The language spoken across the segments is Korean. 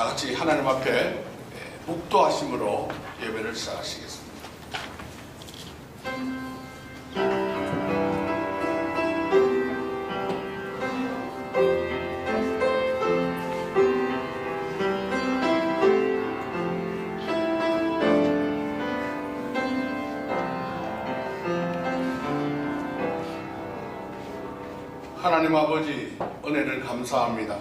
다 같이 하나님 앞에 묵도하심으로 예배를 시작하시겠습니다. 하나님 아버지, 은혜를 감사합니다.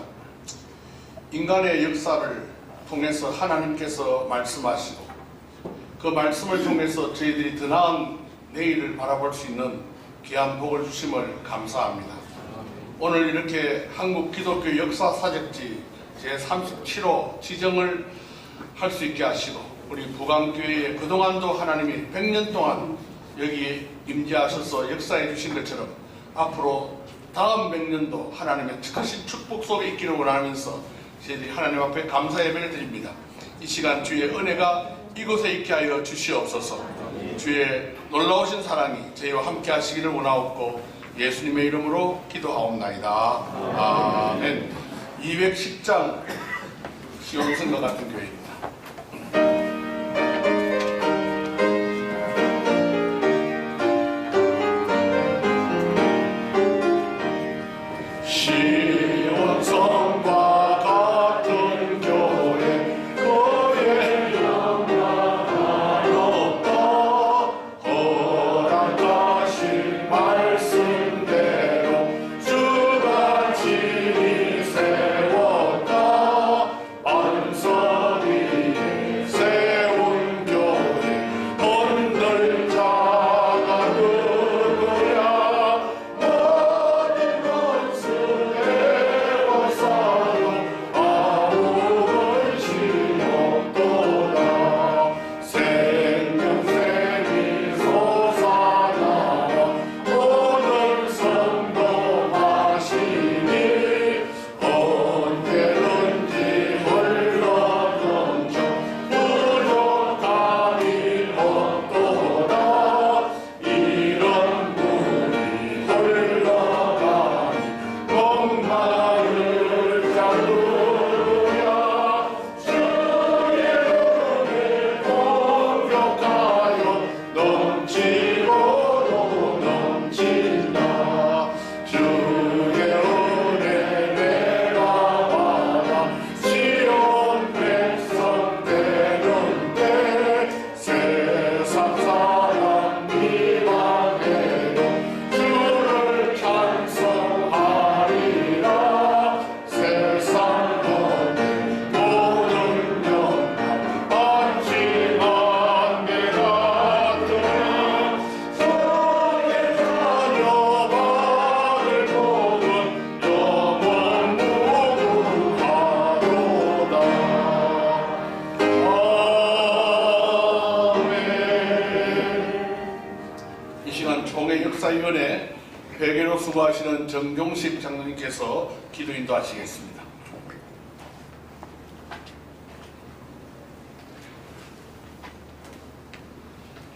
인간의 역사를 통해서 하나님께서 말씀하시고 그 말씀을 통해서 저희들이 더 나은 내일을 바라볼 수 있는 귀한 복을 주심을 감사합니다. 오늘 이렇게 한국 기독교 역사사적지 제37호 지정을 할 수 있게 하시고 우리 부강교회에 그동안도 하나님이 100년 동안 여기에 임재하셔서 역사해 주신 것처럼 앞으로 다음 100년도 하나님의 크신 축복 속에 있기를 원하면서 저희들이 하나님 앞에 감사 예배를 드립니다. 이 시간 주의 은혜가 이곳에 있게 하여 주시옵소서. 주의 놀라우신 사랑이 저희와 함께 하시기를 원하옵고 예수님의 이름으로 기도하옵나이다. 아멘. 210장 시온성과 같은 교회입니다. 역사위원회 회계로 수고하시는 정종식 장로님께서 기도 인도하시겠습니다.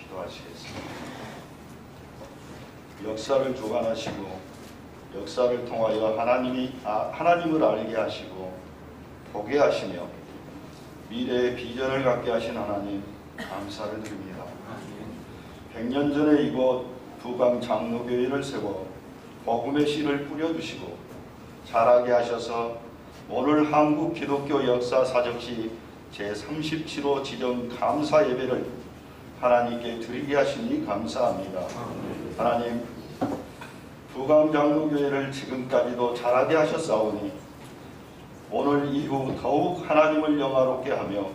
기도하시겠습니다. 역사를 주관하시고 역사를 통하여 하나님을 알게 하시고 보게 하시며 미래의 비전을 갖게 하신 하나님 감사를 드립니다. 100년 전에 이곳 부강 장로교회를 세워 복음의 씨를 뿌려주시고 자라게 하셔서 오늘 한국 기독교 역사사적시 제37호 지정 감사 예배를 하나님께 드리게 하시니 감사합니다. 하나님, 부강 장로교회를 지금까지도 자라게 하셨사오니 오늘 이후 더욱 하나님을 영화롭게 하며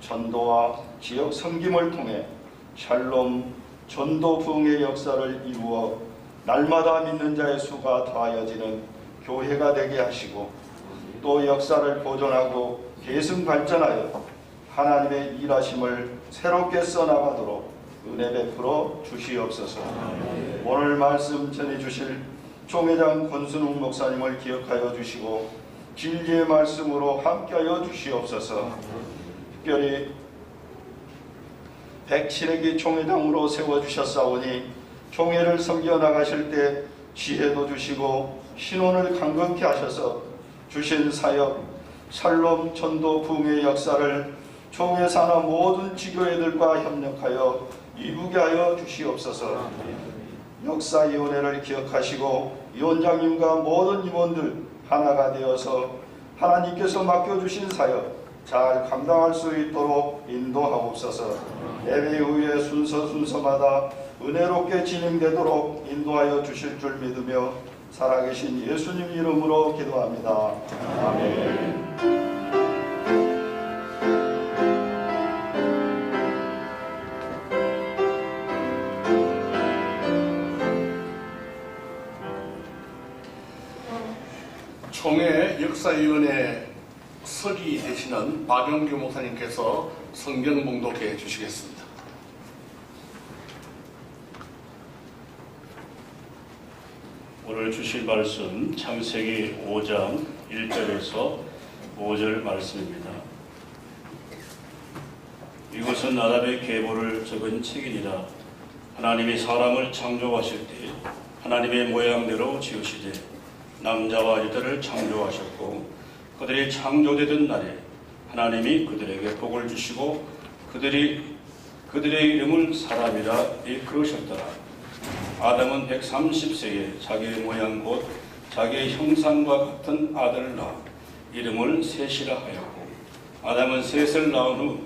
전도와 지역 섬김을 통해 샬롬 전도 부흥의 역사를 이루어 날마다 믿는 자의 수가 더하여지는 교회가 되게 하시고 또 역사를 보존하고 계승 발전하여 하나님의 일하심을 새롭게 써나가도록 은혜 베풀어 주시옵소서. 오늘 말씀 전해주실 총회장 권순웅 목사님을 기억하여 주시고 진리의 말씀으로 함께하여 주시옵소서. 특별히 107회기 총회장으로 세워주셨사오니 총회를 섬겨 나가실 때 지혜도 주시고 신원을 강건케 하셔서 주신 사역 살롬 전도 부흥의 역사를 총회 산하 모든 지교회들과 협력하여 이루게 하여 주시옵소서. 역사위원회를 기억하시고 위원장님과 모든 임원들 하나가 되어서 하나님께서 맡겨주신 사역 잘 감당할 수 있도록 인도하옵소서. 예배 후에 순서마다 은혜롭게 진행되도록 인도하여 주실 줄 믿으며 살아계신 예수님 이름으로 기도합니다. 아멘. 총회 역사위원회 서기 되시는 박영규 목사님께서 성경 봉독해 주시겠습니다. 오늘 주실 말씀 창세기 5장 1절에서 5절 말씀입니다. 이것은 아담의 계보를 적은 책이니라. 하나님이 사람을 창조하실 때 하나님의 모양대로 지으시되 남자와 여자를 창조하셨고 그들이 창조되던 날에 하나님이 그들에게 복을 주시고 그들의 이름을 사람이라 일컬으셨더라. 아담은 130세에 자기의 모양 곧 자기의 형상과 같은 아들을 낳아 이름을 셋이라 하였고 아담은 셋을 낳은 후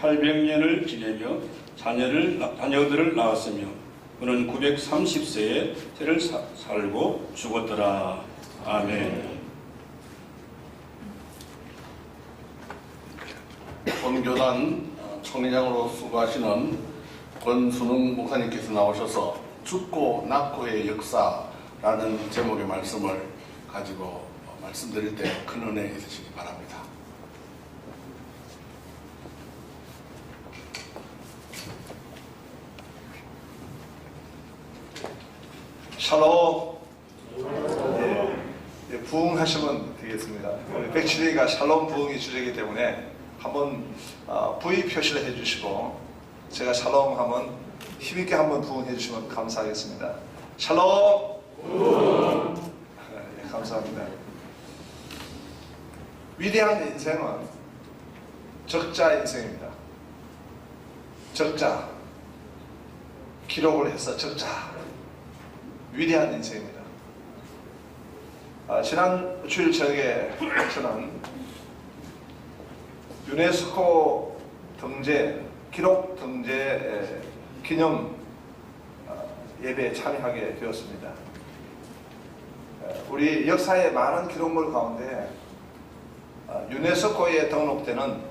800년을 지내며 자녀들을 낳았으며 그는 930세에 세를 살고 죽었더라. 아멘. 본교단 총회장으로 수고하시는 권순웅 목사님께서 나오셔서 죽고 낳고의 역사라는 제목의 말씀을 가지고 말씀드릴 때 큰 은혜 있으시기 바랍니다. 샬롬. 부흥하시면 되겠습니다. 우리 백칠이가 샬롬 부흥이 주제이기 때문에 한번 V 표시를 해주시고 제가 샬롬 하면 힘있게 한번 부흥해 주시면 감사하겠습니다. 샬롬. 네, 감사합니다. 위대한 인생은 적자 인생입니다. 적자. 기록을 해서 적자. 위대한 인생입니다. 지난 주일 저녁에 저는 유네스코 등재, 기록 등재 기념 예배에 참여하게 되었습니다. 우리 역사의 많은 기록물 가운데 유네스코에 등록되는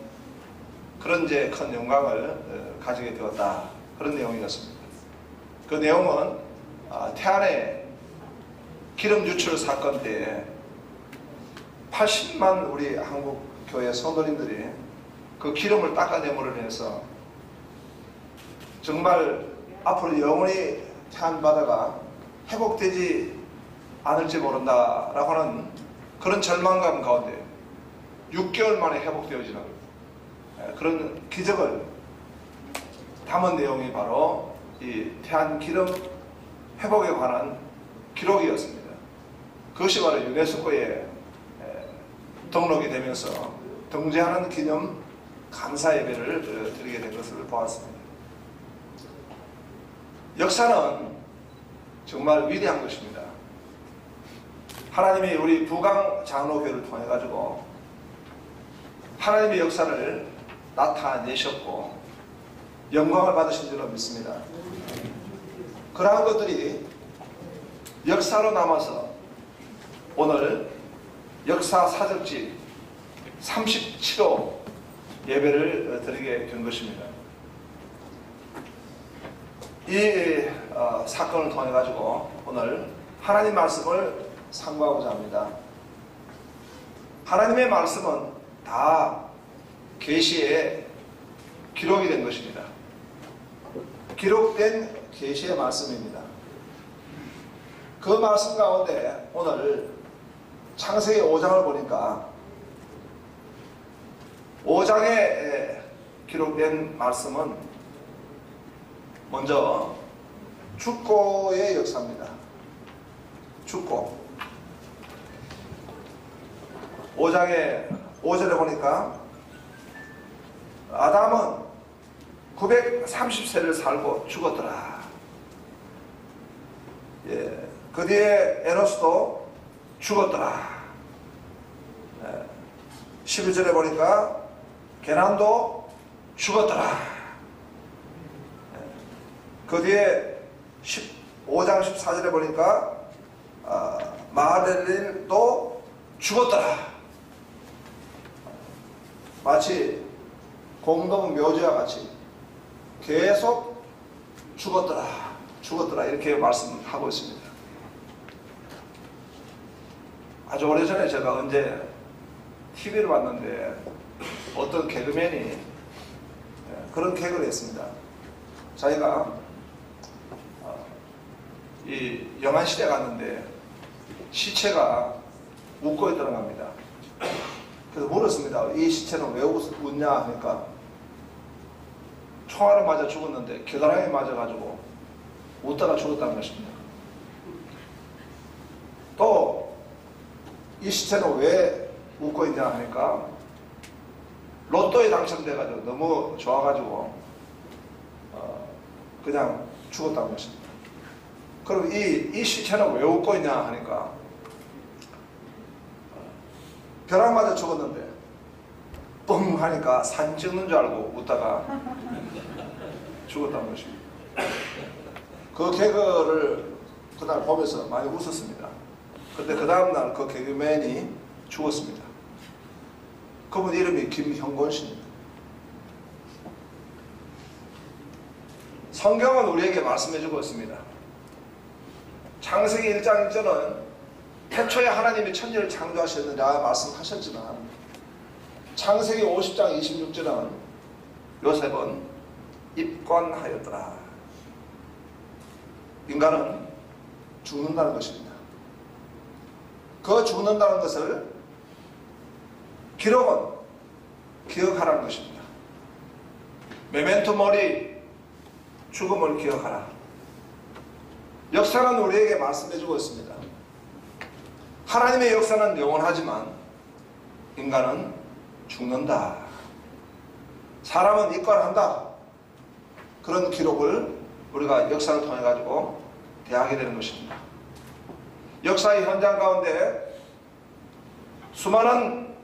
그런 이제 큰 영광을 가지게 되었다. 그런 내용이었습니다. 그 내용은 태안의 기름 유출 사건 때에 80만 우리 한국 교회 성도님들이 그 기름을 닦아내므로 해서 정말 앞으로 영원히 태안 바다가 회복되지 않을지 모른다라고 하는 그런 절망감 가운데 6개월 만에 회복되어지는 그런 기적을 담은 내용이 바로 이 태안 기름 회복에 관한 기록이었습니다. 그것이 바로 유네스코에 등록이 되면서 등재하는 기념 감사 예배를 드리게 된 것을 보았습니다. 역사는 정말 위대한 것입니다. 하나님이 우리 부강 장로교회를 통해 가지고 하나님의 역사를 나타내셨고 영광을 받으신 줄로 믿습니다. 그러한 것들이 역사로 남아서 오늘 역사 사적지 37호 예배를 드리게 된 것입니다. 이 사건을 통해 가지고 오늘 하나님 말씀을 상고하고자 합니다. 하나님의 말씀은 다 계시에 기록이 된 것입니다. 기록된 계시의 말씀입니다. 그 말씀 가운데 오늘 창세기 5장을 보니까 5장에 기록된 말씀은 먼저 축고의 역사입니다. 축고. 5장에 5절에 보니까 아담은 930세를 살고 죽었더라. 예, 그 뒤에 에노스도 죽었더라. 11절에 보니까 게남도 죽었더라. 그 뒤에 5장 14절에 보니까 마하렐릴도 죽었더라. 마치 공동 묘지와 같이 계속 죽었더라 이렇게 말씀하고 있습니다. 아주 오래전에 제가 언제 TV를 봤는데 어떤 개그맨이 그런 개그를 했습니다. 자기가 이 영안실에 갔는데 시체가 웃고 있더란 겁니다. 그래서 물었습니다. 이 시체는 왜 웃냐 하니까 총알을 맞아 죽었는데 겨드랑이에 맞아가지고 웃다가 죽었다는 것입니다. 또 이 시체는 왜 웃고 있냐 하니까 로또에 당첨돼가지고 너무 좋아가지고 그냥 죽었다는 것입니다. 그럼 이 시체는 왜 웃고 있냐 하니까 벼락 맞아 죽었는데 뻥 하니까 산 찍는 줄 알고 웃다가 죽었다는 것입니다. 그 개그를 그날 보면서 많이 웃었습니다. 그런데 그 다음날 그 개그맨이 죽었습니다. 그분 이름이 김형곤 씨입니다. 성경은 우리에게 말씀해주고 있습니다. 창세기 1장 1절은 태초에 하나님이 천지를 창조하셨느냐 말씀하셨지만 창세기 50장 26절은 요셉은 입관하였더라. 인간은 죽는다는 것입니다. 그 죽는다는 것을 기록은 기억하라는 것입니다. 메멘토 모리, 죽음을 기억하라. 역사는 우리에게 말씀해주고 있습니다. 하나님의 역사는 영원하지만 인간은 죽는다. 사람은 입관한다. 그런 기록을 우리가 역사를 통해 가지고 대하게 되는 것입니다. 역사의 현장 가운데 수많은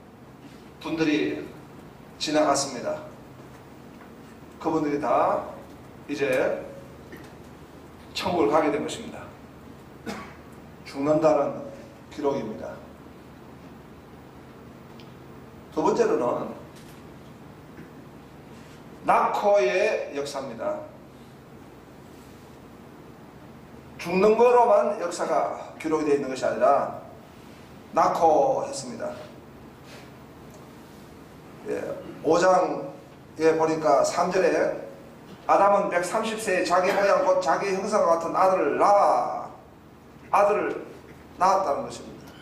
분들이 지나갔습니다. 그분들이 다 이제 천국을 가게 된 것입니다. 죽는다는 기록입니다. 두 번째로는 나코의 역사입니다. 죽는 거로만 역사가 기록이 되어 있는 것이 아니라 나코했습니다. 5장에 보니까 3절에 아담은 130세에 자기 모양 곧 자기 형상과 같은 아들을 낳았다는 것입니다.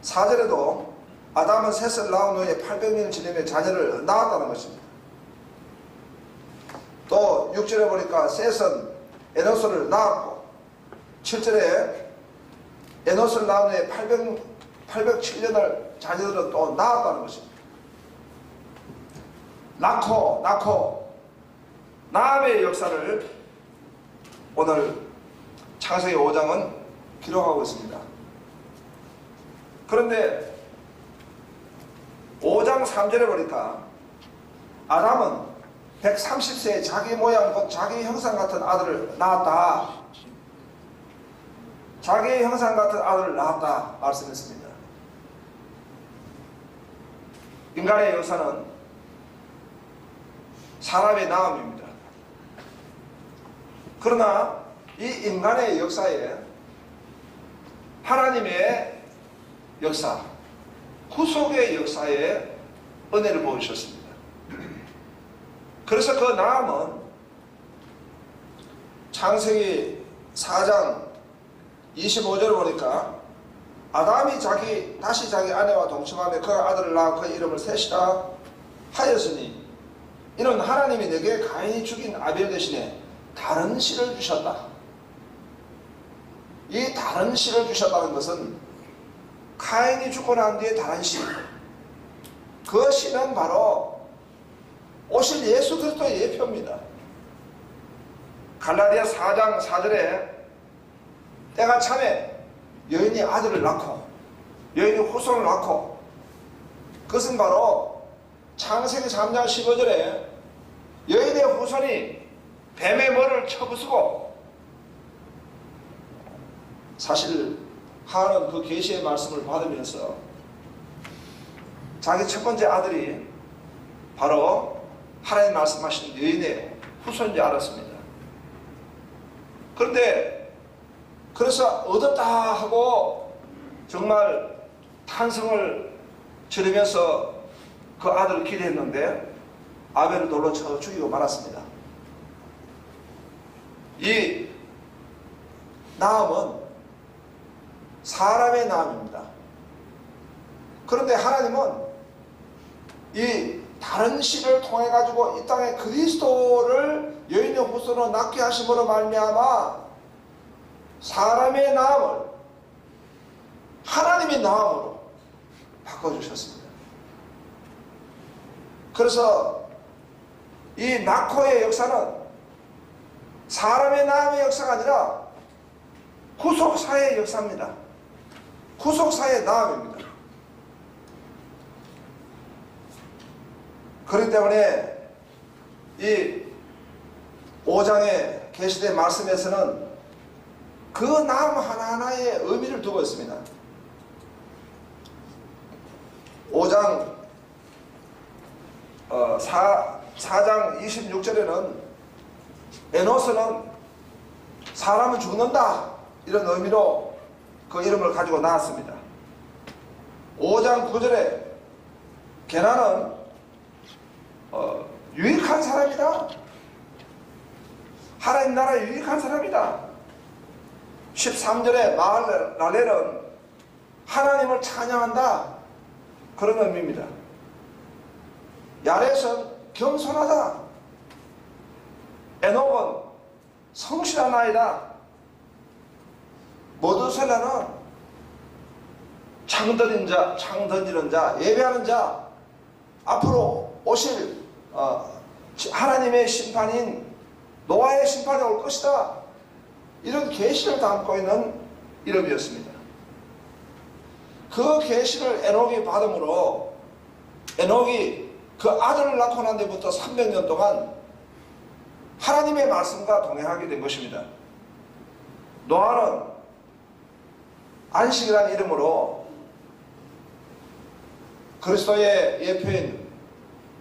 4절에도 아담은 셋을 낳은 후에 800년을 지내며 자녀를 낳았다는 것입니다. 또 6절에 보니까 셋은 에노스를 낳았고 7절에 에노스를 낳은 후에 807년을 자녀들은 또 낳았다는 것입니다. 낳음의 역사를 오늘 창세기 5장은 기록하고 있습니다. 그런데 5장 3절에 보니까 아담은 130세에 자기 모양 곧 자기 형상 같은 아들을 낳았다. 자기의 형상 같은 아들을 낳았다 말씀했습니다. 인간의 역사는 사람의 낳음입니다. 그러나 이 인간의 역사에 하나님의 역사, 후속의 역사에 은혜를 보여주셨습니다. 그래서 그 낳음은 창세기 4장 25절을 보니까 아담이 다시 자기 아내와 동침하며 그 아들을 낳아 그 이름을 셋이라 하였으니 이는 하나님이 내게 가인이 죽인 아벨 대신에 다른 씨를 주셨다. 이 다른 씨를 주셨다는 것은 가인이 죽고 난 뒤에 다른 씨, 그 신은 바로 오실 예수 그리스도의 예표입니다. 갈라디아 4장 4절에 때가 참에 여인이 아들을 낳고 여인이 후손을 낳고, 그것은 바로 창세기 3장 15절에 여인의 후손이 뱀의 머리를 쳐부수고, 사실 하나는 그 계시의 말씀을 받으면서 자기 첫 번째 아들이 바로 하나님 말씀하신 여인의 후손인 줄 알았습니다. 그런데 그래서 얻었다 하고 정말 탄성을 지르면서 그 아들을 기대했는데 아벨을 돌로 쳐 죽이고 말았습니다. 이 나음은 사람의 나음입니다. 그런데 하나님은 이 다른 씨를 통해 가지고 이 땅에 그리스도를 여인의 후손으로 낳게 하심으로 말미암아 사람의 나음을 하나님의 나음으로 바꿔주셨습니다. 그래서 이 낙호의 역사는 사람의 나음의 역사가 아니라 구속사의 역사입니다. 구속사의 나음입니다. 그렇기 때문에 이 5장의 계시된 말씀에서는 그 나음 하나하나의 의미를 두고 있습니다. 5장 4장 26절에는 에노스는 사람은 죽는다 이런 의미로 그 이름을 가지고 나왔습니다. 5장 9절에 게나는 유익한 사람이다. 하나님 나라에 유익한 사람이다. 13절에 마할랄렐은 하나님을 찬양한다. 그런 의미입니다. 야렛은 겸손하다. 에녹은 성실한 아이다. 모두셀라는 창 던지는 자, 예배하는 자, 앞으로 오실 하나님의 심판인 노아의 심판이 올 것이다. 이런 계시를 담고 있는 이름이었습니다. 그 계시를 에녹이 받음으로 에녹이 그 아들을 낳고 난 뒤부터 300년 동안 하나님의 말씀과 동행하게 된 것입니다. 노아는 안식이라는 이름으로 그리스도의 예표인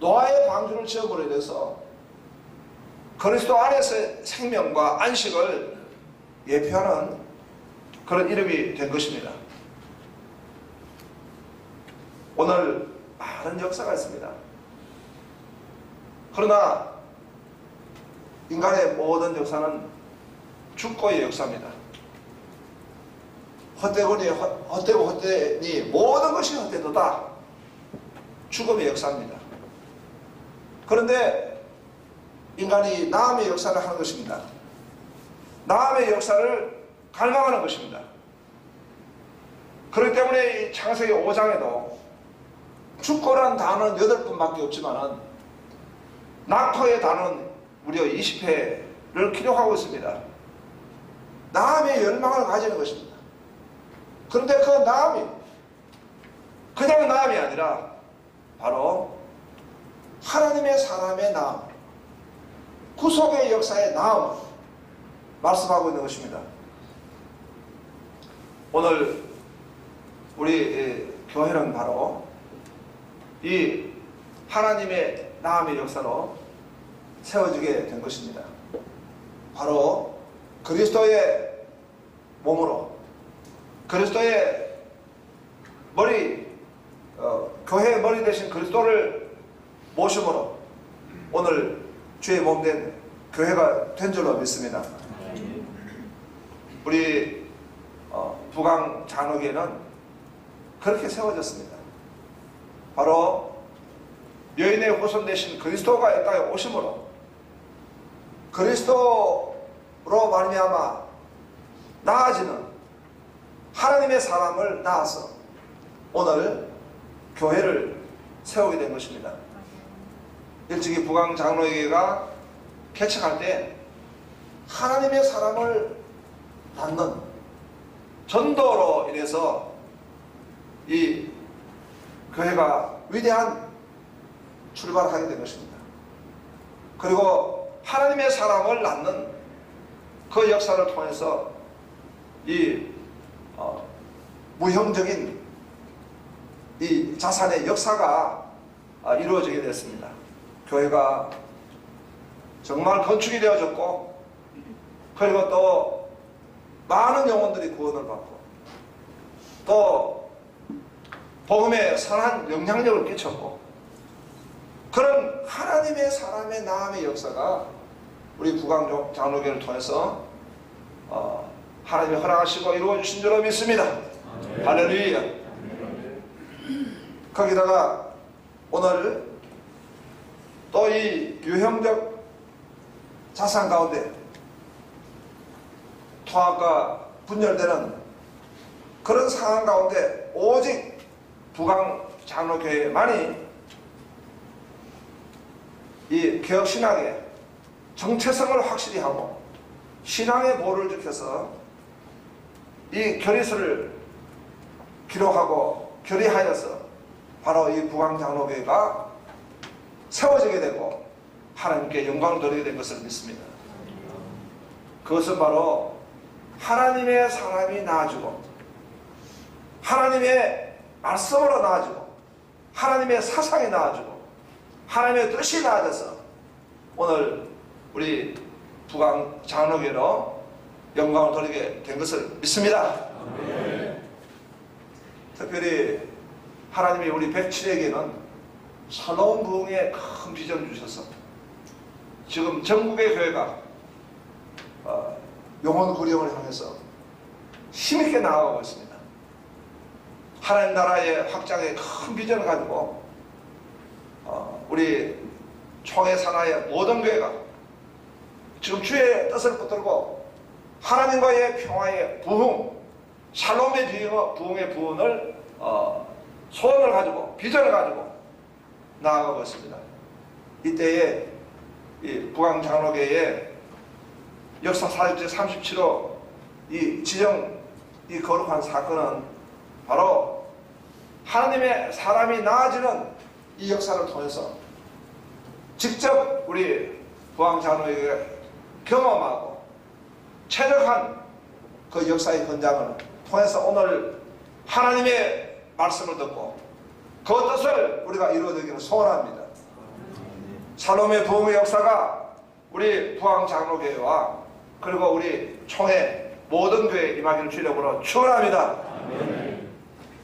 노아의 방주를 지어버려 돼서 그리스도 안에서의 생명과 안식을 예표하는 그런 이름이 된 것입니다. 오늘 많은 역사가 있습니다. 그러나 인간의 모든 역사는 죽고의 역사입니다. 헛되고 헛되니 모든 것이 헛되도다. 죽음의 역사입니다. 그런데 인간이 나음의 역사를 하는 것입니다. 나음의 역사를 갈망하는 것입니다. 그렇기 때문에 이 창세기 5장에도 죽고란 단어는 8번밖에 없지만 낙호의 단어는 무려 20회를 기록하고 있습니다. 나음의 열망을 가지는 것입니다. 그런데 그 나음이 그냥 나음이 아니라 바로 하나님의 사람의 나음, 구속의 역사의 나음을 말씀하고 있는 것입니다. 오늘 우리 교회는 바로 이 하나님의 나음의 역사로 세워지게 된 것입니다. 바로 그리스도의 몸으로 그리스도의 머리, 교회의 머리 대신 그리스도를 모심으로 오늘 주의 몸된 교회가 된 줄로 믿습니다. 우리 부강 장로교회는 그렇게 세워졌습니다. 바로 여인의 후손 대신 그리스도가 이 땅에 오심으로 그리스도로 말미암아 나아지는 하나님의 사람을 낳아서 오늘 교회를 세우게 된 것입니다. 일찍이 부강장로회가 개척할 때 하나님의 사람을 낳는 전도로 인해서 이 교회가 위대한 출발을 하게 된 것입니다. 그리고 하나님의 사람을 낳는 그 역사를 통해서 이 무형적인 이 자산의 역사가 이루어지게 됐습니다. 교회가 정말 건축이 되어졌고, 그리고 또 많은 영혼들이 구원을 받고, 또 복음에 선한 영향력을 끼쳤고, 그런 하나님의 사람의 나음의 역사가 우리 부강장로교회를 통해서 하나님이 허락하시고 이루어주신 줄로 믿습니다. 할렐루야. 거기다가 오늘 또 이 유형적 자산 가운데 통합과 분열되는 그런 상황 가운데 오직 부강장로교회만이 이 개혁신학의 정체성을 확실히 하고 신앙의 보를 지켜서 이 결의서를 기록하고 결의하여서 바로 이 부강장로교회가 세워지게 되고 하나님께 영광을 돌리게 된 것을 믿습니다. 그것은 바로 하나님의 사람이 나아지고 하나님의 말씀으로 나아지고 하나님의 사상이 나아지고 하나님의 뜻이 나아져서 오늘 우리 부강장로교회로 영광을 돌리게 된 것을 믿습니다. 특별히 하나님이 우리 107에게는 샬롬 부흥의 큰 비전을 주셔서 지금 전국의 교회가 영혼 구령을 향해서 힘있게 나아가고 있습니다. 하나님 나라의 확장의 큰 비전을 가지고 우리 총회 산하의 모든 교회가 지금 주의 뜻을 붙들고 하나님과의 평화의 부흥, 샬롬의 부흥의 부흥을 소원을 가지고 비전을 가지고 나아가고 있습니다. 이때에 이 부강장로교회의 역사 40제 37호 이 지정 이 거룩한 사건은 바로 하나님의 사람이 나아지는 이 역사를 통해서 직접 우리 부강장로교회가 경험하고 최적한 그 역사의 현장을 통해서 오늘 하나님의 말씀을 듣고 그 뜻을 우리가 이루어지기를 소원합니다. 샬롬의 부흥의 역사가 우리 부강장로교회와 그리고 우리 총회 모든 교회에 임하기를 주력으로 축원합니다.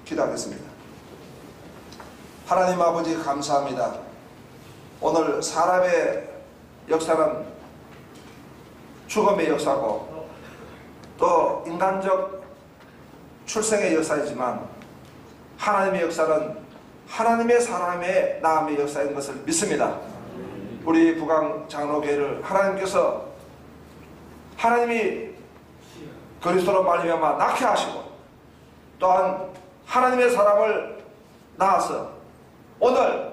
기도하겠습니다. 하나님 아버지 감사합니다. 오늘 사람의 역사는 죽음의 역사고 또 인간적 출생의 역사이지만 하나님의 역사는 하나님의 사람의 나음의 역사인 것을 믿습니다. 우리 부강장로교회를 하나님께서 하나님이 그리스도로 말미암아 낳게 하시고 또한 하나님의 사람을 낳아서 오늘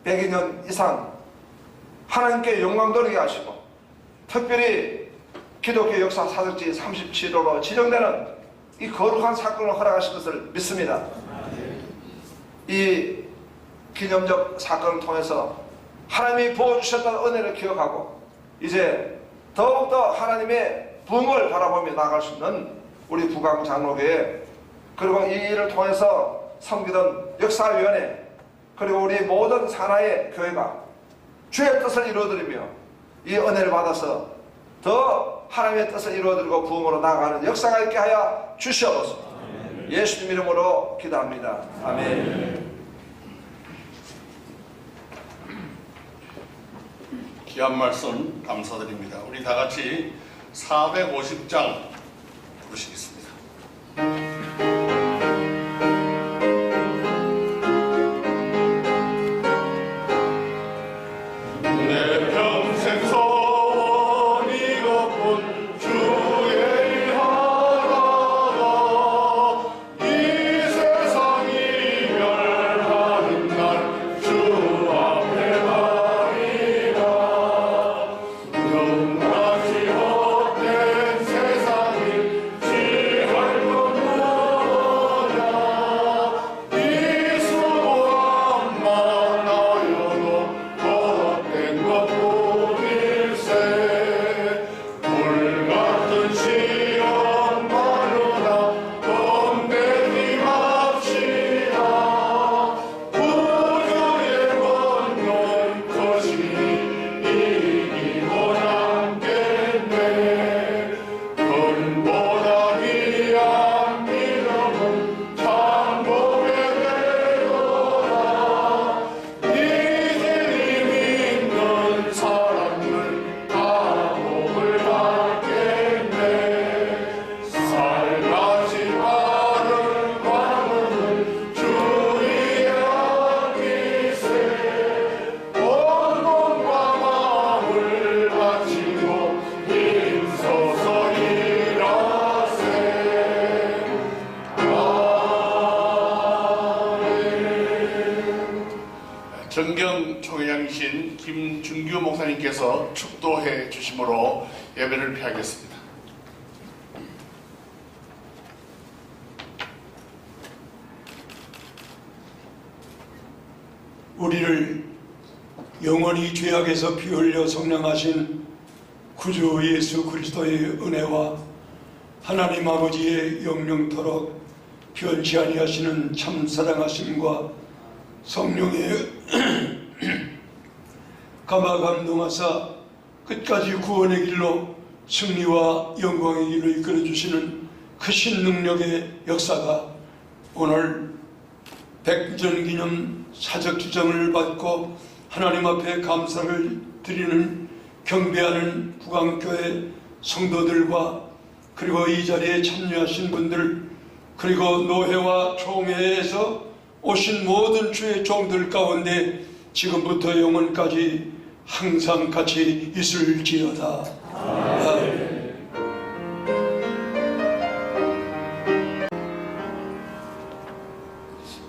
100여 이상 하나님께 영광 돌리게 하시고 특별히 기독교 역사 사적지 37호로 지정되는 이 거룩한 사건을 허락하신 것을 믿습니다. 이 기념적 사건을 통해서 하나님이 부어주셨던 은혜를 기억하고 이제 더욱더 하나님의 부흥을 바라보며 나아갈 수 있는 우리 부강장로교회 그리고 이 일을 통해서 섬기던 역사위원회 그리고 우리 모든 산하의 교회가 주의 뜻을 이루어드리며 이 은혜를 받아서 더 하나님의 뜻을 이루어드리고 부흥으로 나아가는 역사가 있게 하여 주시옵소서. 예수님 이름으로 기도합니다. 아멘. 귀한 말씀 감사드립니다. 우리 다 같이 450장 부르시겠습니다. 내 평생 소원이 높은 주의 일하다가 이 세상이 멸하는 날 정경 총회장이신 김준규 목사님께서 축도해 주심으로 예배를 피하겠습니다. 우리를 영원히 죄악에서 피 흘려 성량하신 구주 예수 그리스도의 은혜와 하나님 아버지의 영영토록 변치 아니하시는 참 사랑하심과 성령의 감화 감동하사 끝까지 구원의 길로 승리와 영광의 길로 이끌어 주시는 크신 능력의 역사가 오늘 백전기념 사적지정을 받고 하나님 앞에 감사를 드리는 경배하는 부강교회 성도들과 그리고 이 자리에 참여하신 분들 그리고 노회와 총회에서 오신 모든 주의 종들 가운데 지금부터 영원까지 항상 같이 있을지어다. 아멘.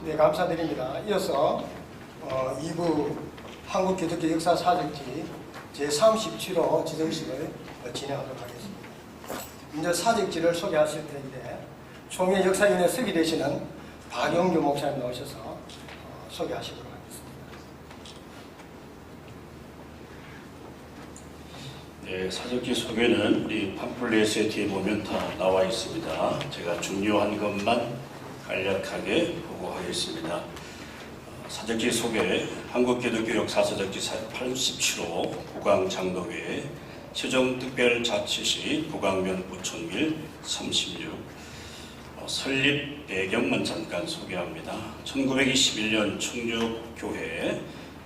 네, 감사드립니다. 이어서 2부 한국기독교 역사 사적지 제37호 지정식을 진행하도록 하겠습니다. 먼저 사적지를 소개하실 텐데 총회 역사위원회 서기 되시는 박영규 목사님 나오셔서 소개하시도록 하겠습니다. 네, 사적지 소개는 우리 팜플렛에 뒤에 보면 다 나와 있습니다. 제가 중요한 것만 간략하게 보고하겠습니다. 사적지 소개, 한국기독교 역사사적지 87호 부광장로교회 세종특별자치시 부광면 부천길 36 설립 배경만 잠깐 소개합니다. 1921년 청주교회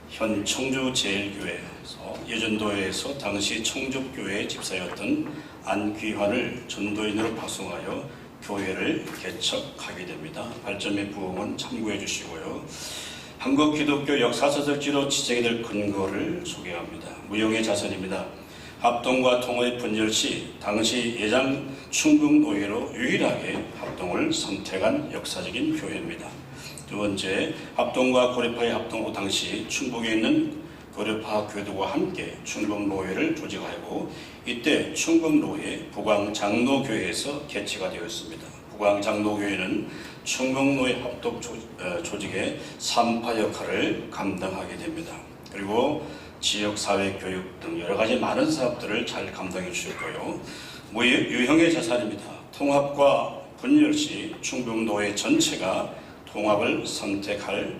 현 청주제일교회에서 예전도에서 당시 청주교회 집사였던 안귀환을 전도인으로 파송하여 교회를 개척하게 됩니다. 발전의 부흥은 참고해 주시고요. 한국 기독교 역사사적지로 지정이 될 근거를 소개합니다. 무형의 자산입니다. 합동과 통합의 분열 시 당시 예장 충북노회로 유일하게 합동을 선택한 역사적인 교회입니다. 두 번째, 합동과 고려파의 합동 후 당시 충북에 있는 고려파 교도와 함께 충북노회를 조직하고 이때 충북노회 부광장로교회에서 개최가 되었습니다. 부광장로교회는 충북노회 합동 조직의 3파 역할을 감당하게 됩니다. 그리고 지역사회 교육 등 여러 가지 많은 사업들을 잘 감당해 주셨고요. 유형의 자산입니다. 통합과 분열 시 충북노회 전체가 통합을 선택할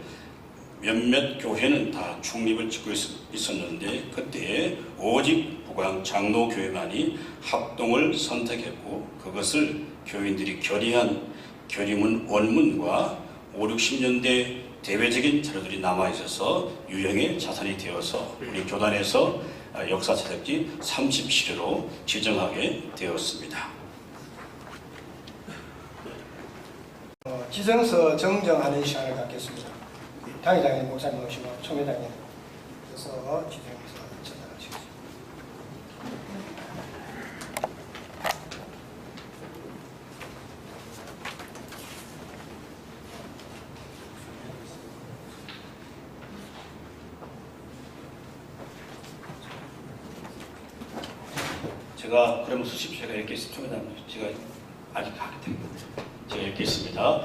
몇몇 교회는 다 중립을 짓고 있었는데 그때 오직 부광장로교회만이 합동을 선택했고 그것을 교인들이 결의한 결의문 원문과 5, 60년대 대외적인 자료들이 남아있어서 유형의 자산이 되어서 우리 교단에서 역사사적지 37호로 지정하게 되었습니다. 지정서 정정하는 시간을 갖겠습니다. 당회장님 목사님 오시고 총회장님께서 지정서 전달하시겠습니다. 제가 그러면 수십 제가 읽겠습니다. 제가 아직 하게 됩니다. 제가 읽겠습니다.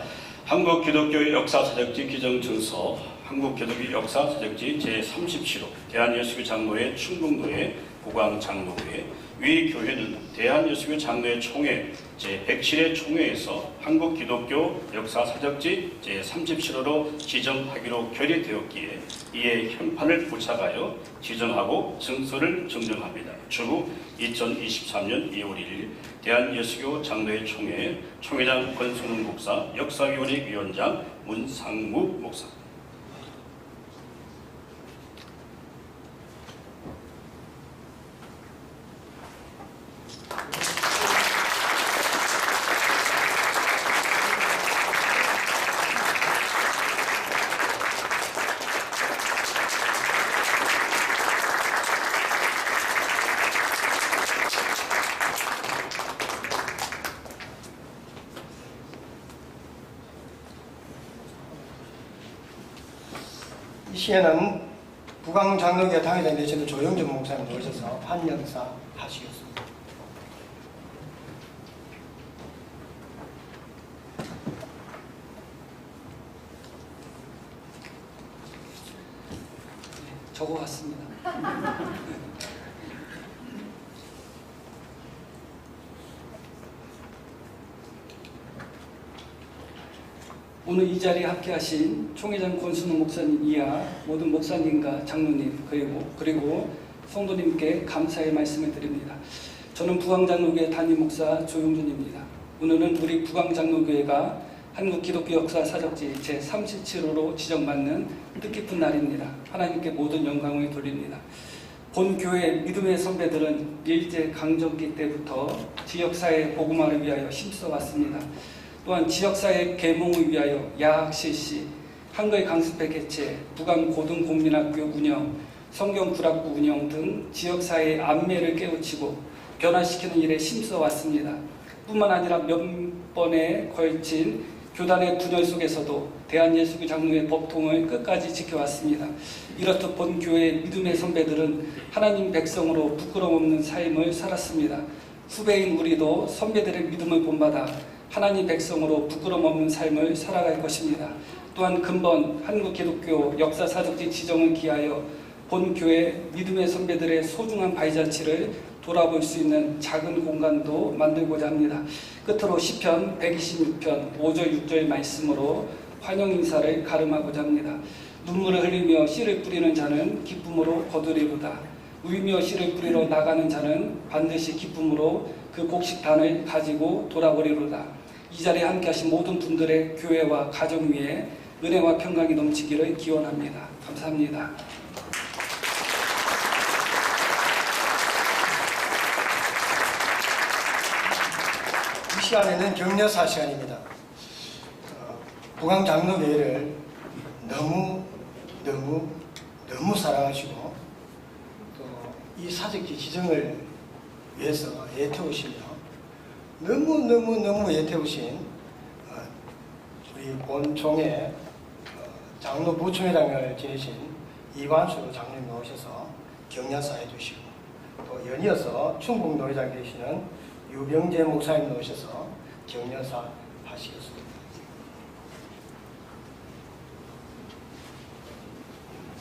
한국기독교 역사사적지 기정증서 한국기독교 역사사적지 제37호 대한예수교 장로회 충북노회 부광장로회 위 교회는 대한예수교 장로회 총회 제107회 총회에서 한국기독교 역사사적지 제37호로 지정하기로 결의되었기에 이에 현판을 부착하여 지정하고 증서를 정정합니다. 추후 2023년 2월 1일 대한예수교 장로회 총회 총회장 권순웅 목사, 역사위원회 위원장 문상무 목사. 이 시에는 부강장로교회 당회장 되시는 조영준 목사님 모셔서 환영사 하시겠습니다. 적어왔습니다. 오늘 이 자리에 함께하신 총회장 권순우 목사님 이하 모든 목사님과 장로님 그리고 성도님께 감사의 말씀을 드립니다. 저는 부강장로교회 담임 목사 조용준입니다. 오늘은 우리 부강장로교회가 한국 기독교 역사 사적지 제37호로 지정받는 뜻깊은 날입니다. 하나님께 모든 영광을 돌립니다. 본 교회 믿음의 선배들은 일제 강점기 때부터 지역사회 복음화를 위하여 힘써왔습니다. 또한 지역사회 계몽을 위하여 야학 실시, 한글 강습회 개최, 부강 고등공민학교 운영, 성경 구락부 운영 등 지역사회의 안매를 깨우치고 변화시키는 일에 힘써왔습니다. 뿐만 아니라 몇 번에 걸친 교단의 분열 속에서도 대한예수교 장로의 법통을 끝까지 지켜왔습니다. 이렇듯 본 교회의 믿음의 선배들은 하나님 백성으로 부끄럼 없는 삶을 살았습니다. 후배인 우리도 선배들의 믿음을 본받아 하나님 백성으로 부끄럼 없는 삶을 살아갈 것입니다. 또한 근본 한국 기독교 역사사적지 지정을 기하여 본 교회 믿음의 선배들의 소중한 발자취를 돌아볼 수 있는 작은 공간도 만들고자 합니다. 끝으로 시편 126편 5절 6절 말씀으로 환영 인사를 가름하고자 합니다. 눈물을 흘리며 씨를 뿌리는 자는 기쁨으로 거두리로다. 울며 씨를 뿌리러 나가는 자는 반드시 기쁨으로 그 곡식단을 가지고 돌아오리로다. 이 자리에 함께하신 모든 분들의 교회와 가정 위에 은혜와 평강이 넘치기를 기원합니다. 감사합니다. 이 시간에는 격려사 시간입니다. 부강장로교회를 너무 사랑하시고 또 이 사적지 지정을 위해서 애태우시며 너무 애태우신 우리 본총회 장로 부총회장을 지내신 이관수 장로님 나오셔서 격려사 해주시고 또 연이어서 충북 노회장 되시는 유병재 목사님 나오셔서 격려사 하시겠습니다.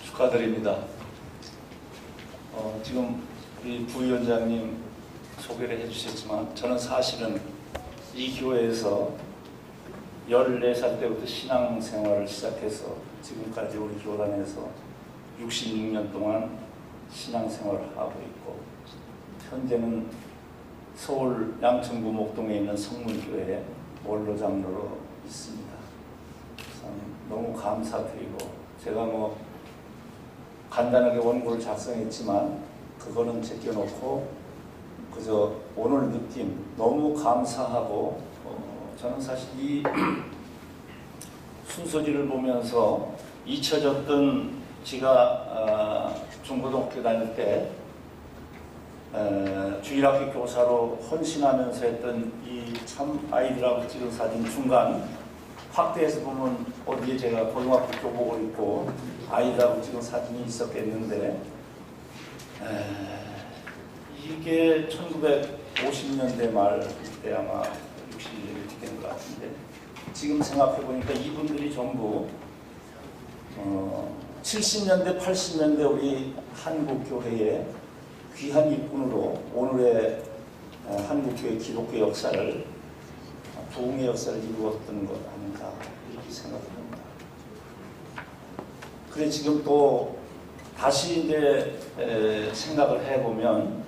축하드립니다. 지금 우리 부위원장님 소개를 해주셨지만 저는 사실은 이 교회에서 14살 때부터 신앙생활을 시작해서 지금까지 우리 교단에서 66년 동안 신앙생활을 하고 있고 현재는 서울 양천구 목동에 있는 성문교회 원로장로로 있습니다. 너무 감사드리고 제가 간단하게 원고를 작성했지만 그거는 제껴놓고 그저 오늘 느낌 너무 감사하고 저는 사실 이 순서지를 보면서 잊혀졌던 제가 중고등학교 다닐 때 주일학교 교사로 헌신하면서 했던 이 참 아이들하고 찍은 사진 중간 확대해서 보면 어디에 제가 고등학교 교복을 입고 아이들하고 찍은 사진이 있었겠는데 이게 1950년대 말 때 아마 61년이 된 것 같은데 지금 생각해보니까 이분들이 전부 70년대 80년대 우리 한국교회의 귀한 일꾼으로 오늘의 한국교회 기독교 역사를 부흥의 역사를 이루었던 것 아닌가 이렇게 생각합니다. 그래 지금 또 다시 이제 생각을 해보면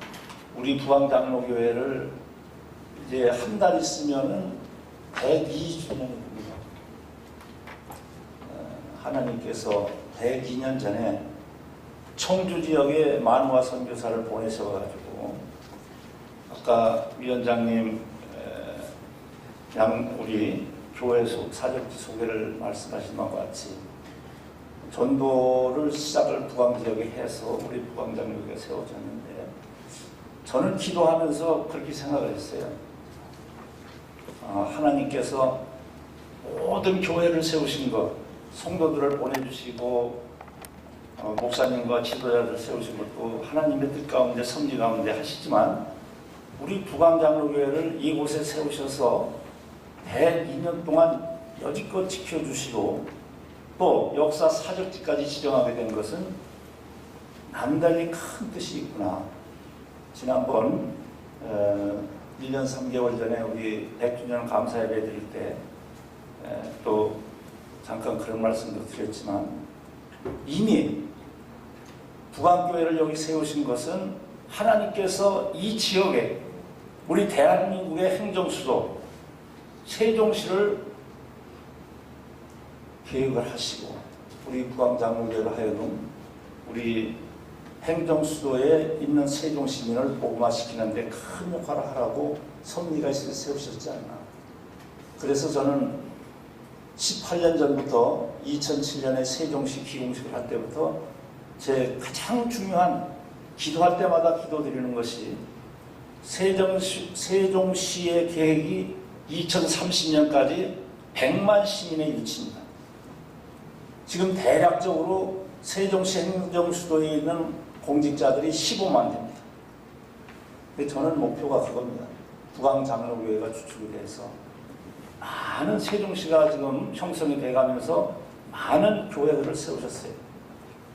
우리 부강장로교회를 이제 한 달 있으면은 102주년입니다. 하나님께서 102년 전에 청주 지역에 만화 선교사를 보내셔가지고 아까 위원장님 우리 교회 사적지 소개를 말씀하신 것과 같이 전도를 시작을 부강 지역에 해서 우리 부강장로교회가 세워졌는데 저는 기도하면서 그렇게 생각을 했어요. 하나님께서 모든 교회를 세우신 것, 성도들을 보내주시고 목사님과 지도자들 세우신 것도 하나님의 뜻 가운데 섭리 가운데 하시지만 우리 부강장로교회를 이곳에 세우셔서 102년 동안 여지껏 지켜주시고 또 역사 사적지까지 지정하게 된 것은 남달리 큰 뜻이 있구나. 지난번 1년 3개월 전에 우리 100주년 감사 예배 드릴 때 또 잠깐 그런 말씀도 드렸지만 이미 부강교회를 여기 세우신 것은 하나님께서 이 지역에 우리 대한민국의 행정수도 세종시를 계획을 하시고 우리 부강장로교회를 하여금 우리 행정수도에 있는 세종시민을 복음화시키는 데 큰 역할을 하라고 섭리가 있어서 세우셨지 않나. 그래서 저는 18년 전부터 2007년에 세종시 기공식을 할 때부터 제 가장 중요한 기도할 때마다 기도드리는 것이 세종시의 계획이 2030년까지 100만 시민의 유치입니다. 지금 대략적으로 세종시 행정수도에 있는 공직자들이 15만 됩니다. 근데 저는 목표가 그겁니다. 부강장로교회가 주축이 돼서 많은 세종시가 지금 형성이 돼가면서 많은 교회들을 세우셨어요.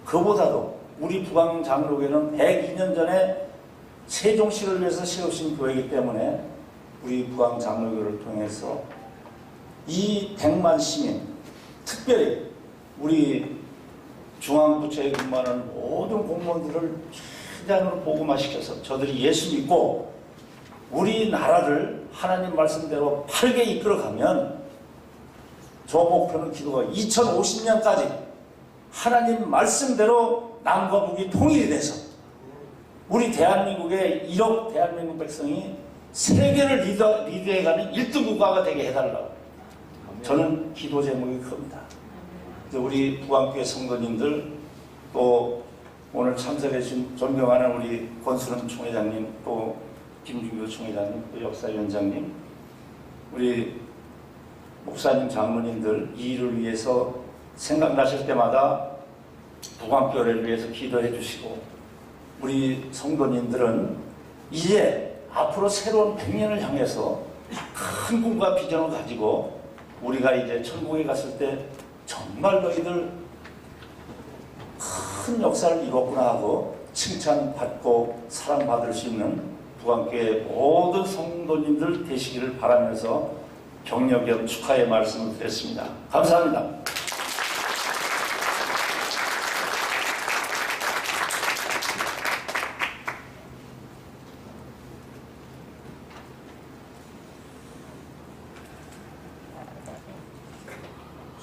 그보다도 우리 부강장로교회는 102년 전에 세종시를 위해서 세우신 교회이기 때문에 우리 부강장로교회를 통해서 이 100만 시민, 특별히 우리 중앙부처에 근무하는 모든 공무원들을 최대한으로 복음화시켜서 저들이 예수 믿고 우리나라를 하나님 말씀대로 바르게 이끌어가면 저 목표는 기도가 2050년까지 하나님 말씀대로 남과 북이 통일이 돼서 우리 대한민국의 1억 대한민국 백성이 세계를 리드해가는 1등 국가가 되게 해달라고 저는 기도 제목이 큽니다. 우리 부강교회 성도님들 또 오늘 참석해 주신 존경하는 우리 권순원 총회장님 또 김준규 총회장님 또 역사위원장님 우리 목사님 장로님들 이 일을 위해서 생각나실 때마다 부강교회를 위해서 기도해 주시고 우리 성도님들은 이제 앞으로 새로운 100년을 향해서 큰 꿈과 비전을 가지고 우리가 이제 천국에 갔을 때 정말 너희들 큰 역사를 이뤘구나 하고 칭찬받고 사랑받을 수 있는 부강교회 모든 성도님들 되시기를 바라면서 격려 겸 축하의 말씀을 드렸습니다. 감사합니다.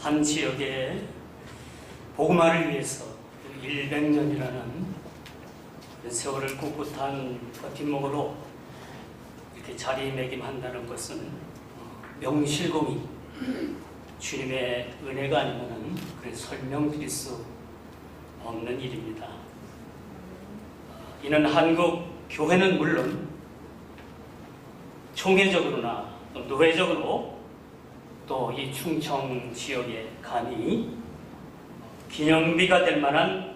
한 지역의 복음화를 위해서 100년이라는 세월을 꿋꿋한 버팀목으로 이렇게 자리매김한다는 것은 명실공히 주님의 은혜가 아니면 설명드릴 수 없는 일입니다. 이는 한국 교회는 물론 총회적으로나 또 노회적으로 또 이 충청 지역에 감히 기념비가 될 만한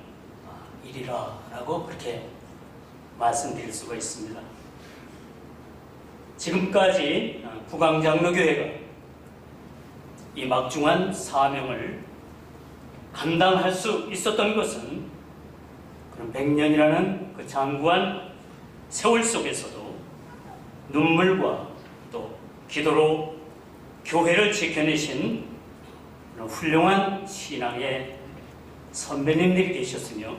일이라고 그렇게 말씀드릴 수가 있습니다. 지금까지 부강장로교회가 이 막중한 사명을 감당할 수 있었던 것은 그런 100년이라는 그 장구한 세월 속에서도 눈물과 또 기도로 교회를 지켜내신 훌륭한 신앙의 선배님들이 계셨으며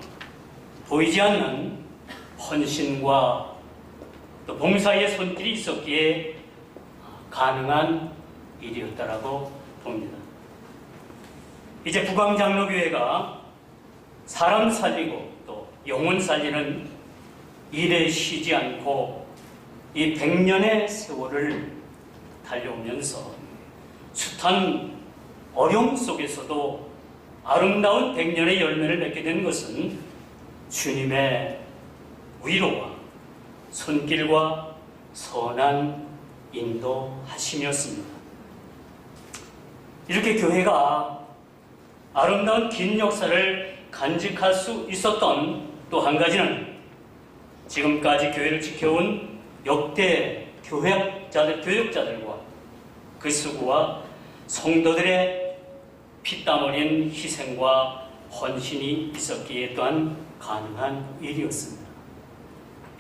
보이지 않는 헌신과 또 봉사의 손길이 있었기에 가능한 일이었다라고 봅니다. 이제 부강장로교회가 사람 살리고 또 영혼 살리는 일에 쉬지 않고 이 100년의 세월을 달려오면서 숱한 어려움 속에서도 아름다운 100년의 열매를 맺게 된 것은 주님의 위로와 손길과 선한 인도하심이었습니다. 이렇게 교회가 아름다운 긴 역사를 간직할 수 있었던 또 한 가지는 지금까지 교회를 지켜온 역대 교역자들과 그 수고와 성도들의 피땀 흘린 희생과 헌신이 있었기에 또한 가능한 일이었습니다.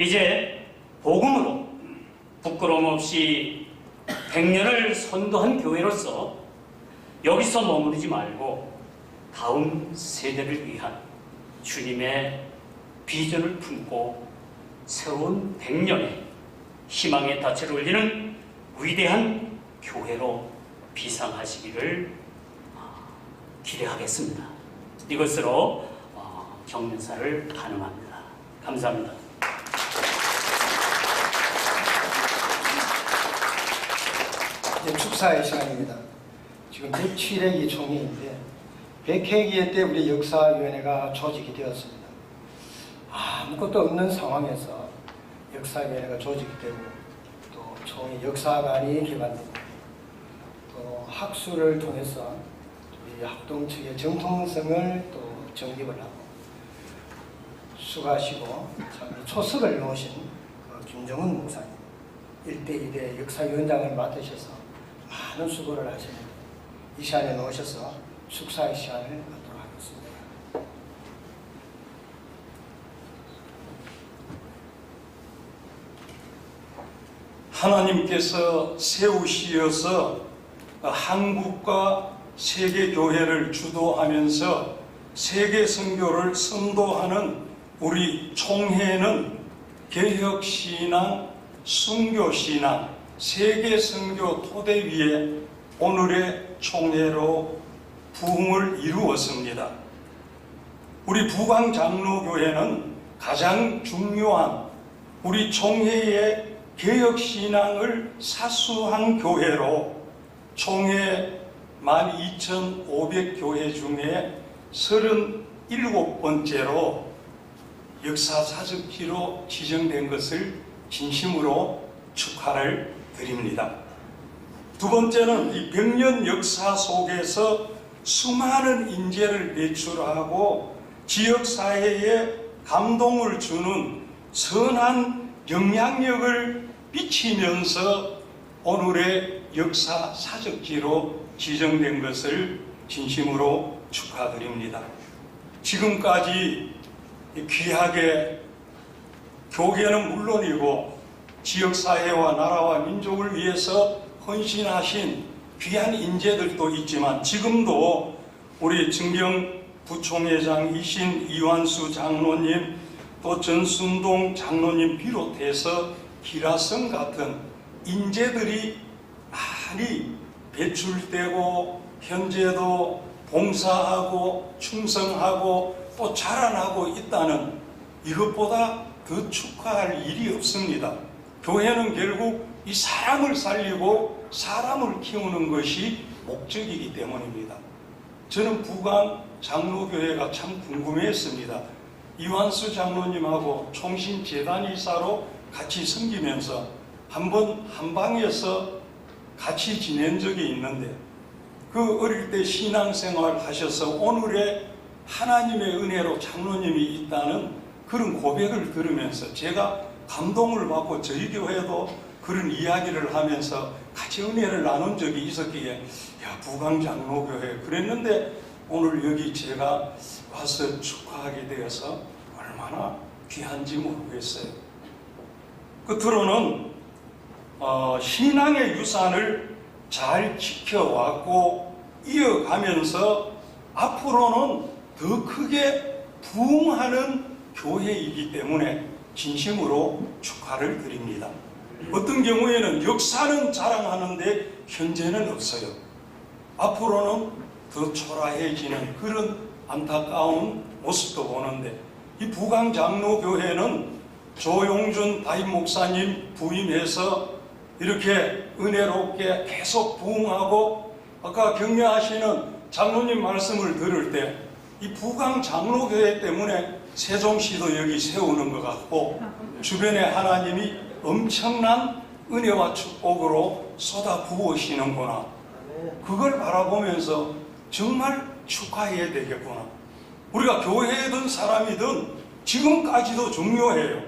이제 복음으로 부끄러움 없이 100년을 선도한 교회로서 여기서 머무르지 말고 다음 세대를 위한 주님의 비전을 품고 새로운 100년의 희망의 닻을 올리는 위대한 교회로 비상하시기를 기대하겠습니다. 이것으로 경륜사를 가능합니다. 감사합니다. 이제 축사의 시간입니다. 지금 107회기 총회인데 100회기에 때 우리 역사위원회가 조직이 되었습니다. 아무것도 없는 상황에서 역사위원회가 조직이 되고 또 총회 역사관이 개관되고 또 학술을 통해서 우리 학동 측의 정통성을 또 정립을 하고 수고하시고 참 초석을 놓으신 김정은 목사님 1대1의 역사위원장을 맡으셔서 많은 수고를 하셨는데 이 시간에 놓으셔서 축사의 시간을 갖도록 하겠습니다. 하나님께서 세우시어서 한국과 세계 교회를 주도하면서 세계 선교를 선도하는 우리 총회는 개혁신앙, 순교신앙, 세계 선교 토대 위에 오늘의 총회로 부흥을 이루었습니다. 우리 부강장로교회는 가장 중요한 우리 총회의 개혁신앙을 사수한 교회로 총회 12,500교회 중에 37번째로 역사사적지로 지정된 것을 진심으로 축하를 드립니다. 두 번째는 이 100년 역사 속에서 수많은 인재를 배출하고 지역사회에 감동을 주는 선한 영향력을 미치면서 오늘의 역사사적지로 지정된 것을 진심으로 축하드립니다. 지금까지 귀하게 교계는 물론이고 지역사회와 나라와 민족을 위해서 헌신하신 귀한 인재들도 있지만 지금도 우리 증경 부총회장이신 이완수 장로님 또 전순동 장로님 비롯해서 기라성 같은 인재들이 많이 배출되고 현재도 봉사하고 충성하고 또 자라나고 있다는 이것보다 더 축하할 일이 없습니다. 교회는 결국 이 사람을 살리고 사람을 키우는 것이 목적이기 때문입니다. 저는 부강 장로교회가 참 궁금했습니다. 이완수 장로님하고 총신재단이사로 같이 섬기면서 한번 한방에서 같이 지낸 적이 있는데 그 어릴 때 신앙생활 하셔서 오늘의 하나님의 은혜로 장로님이 있다는 그런 고백을 들으면서 제가 감동을 받고 저희 교회도 그런 이야기를 하면서 같이 은혜를 나눈 적이 있었기에 야 부강장로교회 그랬는데 오늘 여기 제가 와서 축하하게 되어서 얼마나 귀한지 모르겠어요. 끝으로는 신앙의 유산을 잘 지켜왔고 이어가면서 앞으로는 더 크게 부흥하는 교회이기 때문에 진심으로 축하를 드립니다. 어떤 경우에는 역사는 자랑하는데 현재는 없어요. 앞으로는 더 초라해지는 그런 안타까운 모습도 보는데 이 부강장로교회는 조용준 담임 목사님 부임해서 이렇게 은혜롭게 계속 부흥하고 아까 격려하시는 장로님 말씀을 들을 때 이 부강장로교회 때문에 세종시도 여기 세우는 것 같고 주변에 하나님이 엄청난 은혜와 축복으로 쏟아 부으시는구나. 그걸 바라보면서 정말 축하해야 되겠구나. 우리가 교회든 사람이든 지금까지도 중요해요.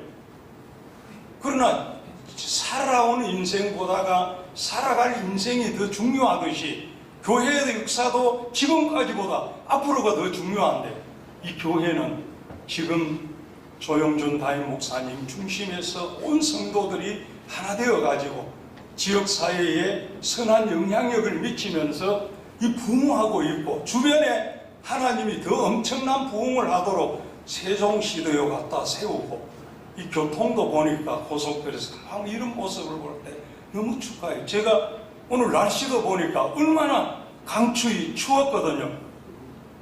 그러나 살아온 인생보다가 살아갈 인생이 더 중요하듯이 교회의 역사도 지금까지보다 앞으로가 더 중요한데, 이 교회는 지금 조영준 담임 목사님 중심에서 온 성도들이 하나 되어 가지고 지역사회에 선한 영향력을 미치면서 이 부흥하고 있고, 주변에 하나님이 더 엄청난 부흥을 하도록 세종시대에 갖다 세우고, 이 교통도 보니까 고속도로에서 이런 모습을 볼 때 너무 축하해요. 제가 오늘 날씨도 보니까 얼마나 강추위 추웠거든요.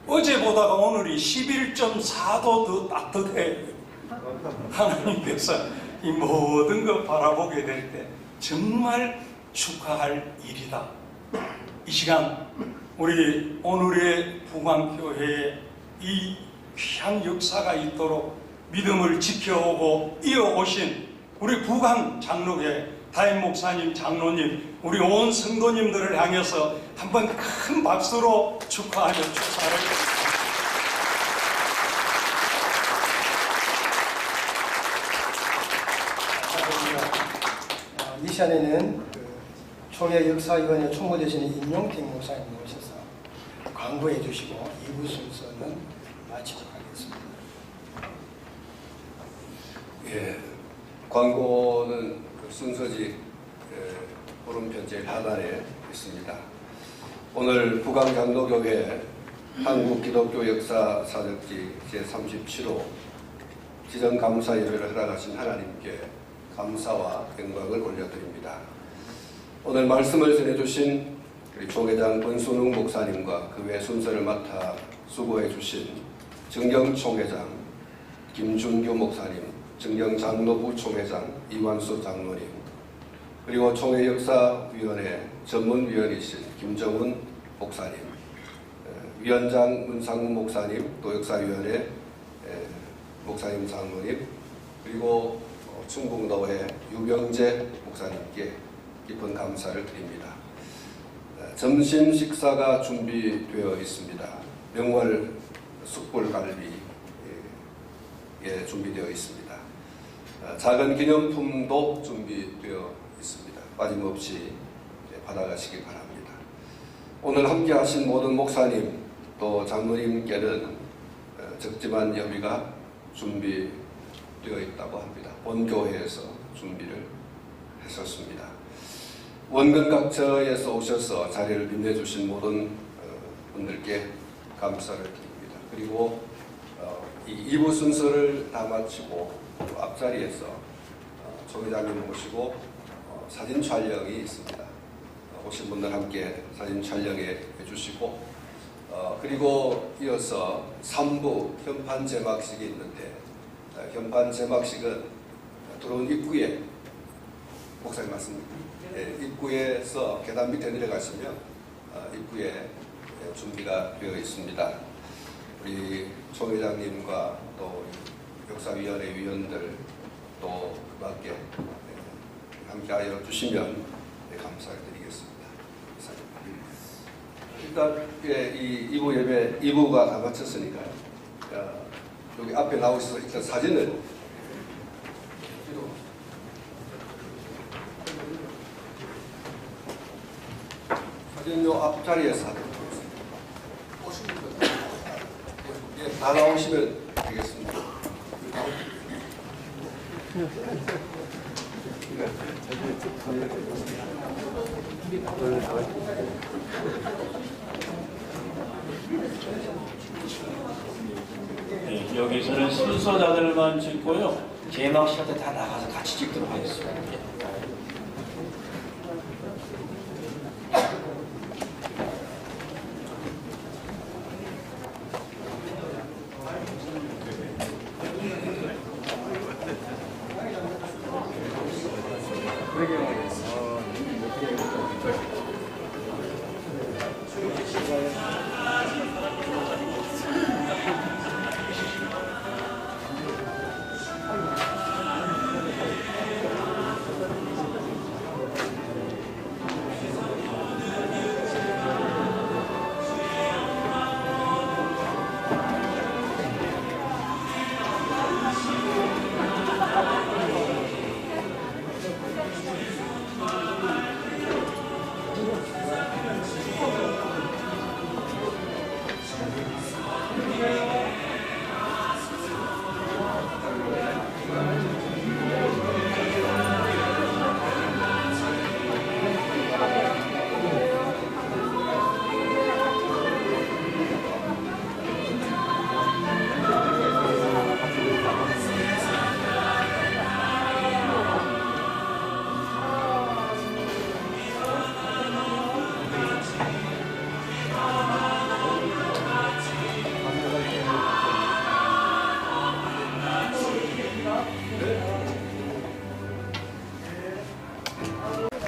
어제보다가 오늘이 11.4도 더 따뜻해요. 하나님께서 이 모든 것 바라보게 될 때 정말 축하할 일이다. 이 시간 우리 오늘의 부광교회에 이 귀한 역사가 있도록 믿음을 지켜오고 이어오신 우리 부광 장로회 담임 목사님, 장로님, 우리 온 성도님들을 향해서 한번 큰 박수로 축하하며 축사를 이 시간에는 총회 역사위원회 총무대신의 임용택 목사님 모셔서 광고해 주시고 2부 순서는 마치도록 하겠습니다. 예, 광고는 그 순서지 오른편 제일 하단에 있습니다. 오늘 부광장로교회 한국기독교 역사 사적지 제37호 지정감사 예배를 허락하신 하나님께 감사와 영광을 올려드립니다. 오늘 말씀을 전해주신 우리 총회장 권순웅 목사님과 그 외 순서를 맡아 수고해 주신 정경총회장 김준규 목사님, 정경장로부 총회장 이완수 장로님, 그리고 총회역사위원회 전문위원이신 김정훈 목사님, 위원장 문상훈 목사님, 또 역사위원회 목사님 장로님, 그리고 충북노회 유병재 목사님께 깊은 감사를 드립니다. 점심 식사가 준비되어 있습니다. 명월 숯불갈비 준비되어 있습니다. 작은 기념품도 준비되어 있습니다. 빠짐없이 받아가시기 바랍니다. 오늘 함께 하신 모든 목사님 또 장로님께는 적지만 여비가 준비되어 있다고 합니다. 본교회에서 준비를 했었습니다. 원근 각처에서 오셔서 자리를 빛내주신 모든 분들께 감사를 드립니다. 그리고 이 2부 순서를 다 마치고 앞자리에서 총회장님 모시고 사진 촬영이 있습니다. 오신 분들 함께 사진 촬영해 주시고 그리고 이어서 3부 현판 제막식이 있는데 현판 제막식은 들어온 입구에 목사님 맞습니까? 입구에서 계단 밑에 내려가시면 입구에 준비가 되어 있습니다. 우리 총회장님과 또 역사위원회 위원들 또 그 밖에 함께하여 주시면 감사를 드리겠습니다. 일단 이 2부 예배 2부가 다 마쳤으니까요. 여기 앞에 나오셔서 일단 사진을 요 앞자리에서 하도록 하겠습니다. 다 나오시면 되겠습니다. 네, 여기서는 순서자들만 찍고요. 개막식한테 다 나가서 같이 찍도록 하겠습니다.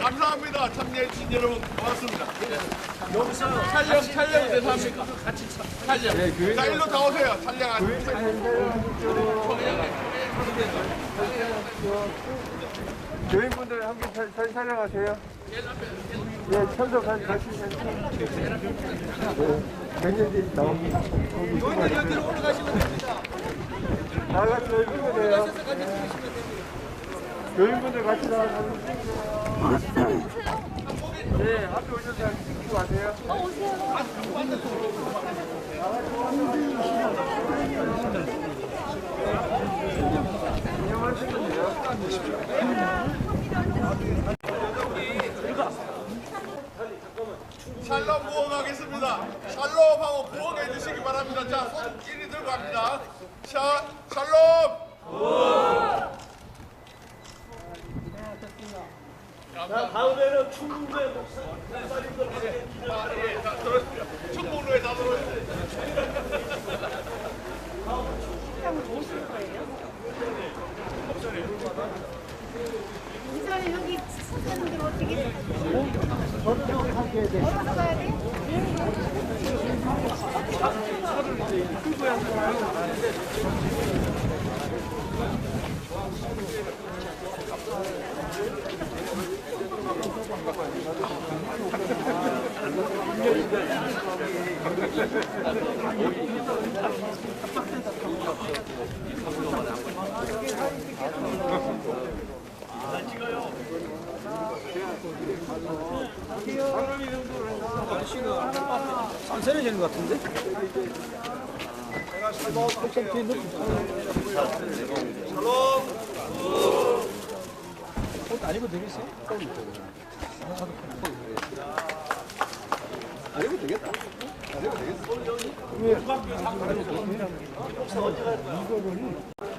감사합니다. 참여해주신 여러분 고맙습니다. 촬영 죄송합니까? 촬영. 자, 일로 다 오세요. 교인분들 함께 사진 촬영하세요. 예, 참석하시 맹년지 나옵니다. 교인들 여기로 올라가시면 됩니다. 다 같이 올리면 돼요. 교인분들 같이 나와서 네, 앞에 오셔서 찍고 가세요. 샬롬 부흥하겠습니다. 샬롬하고 부흥해 주시기 바랍니다. 자, 손 끼리 들고 갑니다. 샬롬! 다음에는 충북도의 목사 충북로에 다 들어오세요. 목사님 여기 사는데 어떻게 걸어서 가야 돼? 쌀쌀해지는 것 같은데? 옷 안 입어도 되겠어요? 안 해도 되겠다. 안 해도 되겠어.